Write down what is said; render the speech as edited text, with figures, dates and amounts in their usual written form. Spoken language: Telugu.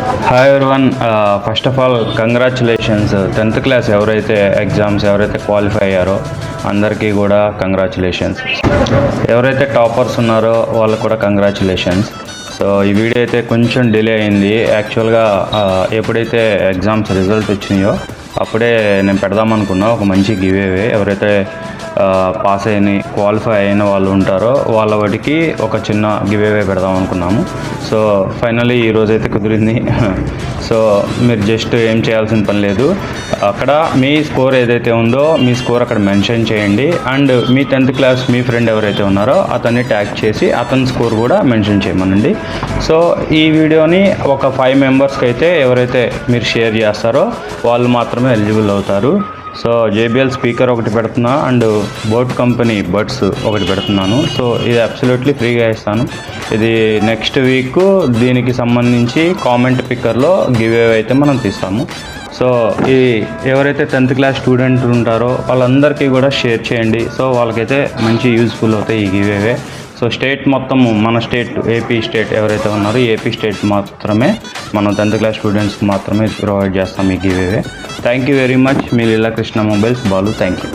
Hi everyone. First of all congratulations. 10th class ఎవరైతే క్వాలిఫై అయ్యారో అందరికీ కూడా కంగ్రాచులేషన్స్. ఎవరైతే టాపర్స్ ఉన్నారో వాళ్ళకు కూడా కంగ్రాచులేషన్స్. సో ఈ వీడియో అయితే కొంచెం డిలే అయింది. యాక్చువల్గా ఎప్పుడైతే ఎగ్జామ్స్ రిజల్ట్ వచ్చినాయో అప్పుడే నేను పెడదామనుకున్నా ఒక మంచి గివేవే. ఎవరైతే పాస్ అయిన క్వాలిఫై అయిన వాళ్ళు ఉంటారో వాళ్ళ వాటికి ఒక చిన్న గివేవే పెడదాం అనుకున్నాము. సో ఫైనలీ ఈరోజైతే కుదిరింది. సో మీరు జస్ట్ ఏం చేయాల్సిన పని లేదు, అక్కడ మీ స్కోర్ ఏదైతే ఉందో మీ స్కోర్ అక్కడ మెన్షన్ చేయండి. And me 10th class me friend ఎవరైతే ఉన్నారో అతన్ని ట్యాగ్ చేసి అతని స్కోర్ కూడా మెన్షన్ చేయమనండి. సో ఈ వీడియోని ఒక 5 మెంబర్స్కి అయితే ఎవరైతే మీరు షేర్ చేస్తారో వాళ్ళు మాత్రమే ఎలిజిబుల్ అవుతారు. సో JBL స్పీకర్ ఒకటి పెడుతున్నా అండ్ బోట్ కంపెనీ బడ్స్ ఒకటి పెడుతున్నాను. సో ఇది అబ్సల్యూట్లీ ఫ్రీగా ఇస్తాను. ఇది నెక్స్ట్ వీక్ దీనికి సంబంధించి కామెంట్ పిక్కర్లో గివ్ అవే అయితే మనం తీస్తాము. సో ఈ ఎవరైతే 10th క్లాస్ స్టూడెంట్ ఉంటారో వాళ్ళందరికీ కూడా షేర్ చేయండి. సో వాళ్ళకైతే మంచి యూజ్ఫుల్ అవుతాయి ఈ గివ్ అవే. సో స్టేట్ మొత్తం మన స్టేట్ ఏపీ స్టేట్ ఎవరైతే ఉన్నారో ఏపీ స్టేట్ మాత్రమే మనం 10th క్లాస్ స్టూడెంట్స్కి మాత్రమే ప్రొవైడ్ చేస్తాం ఈ give away. Thank you very much. Me Leela Krishna mobiles Balu. Thank you.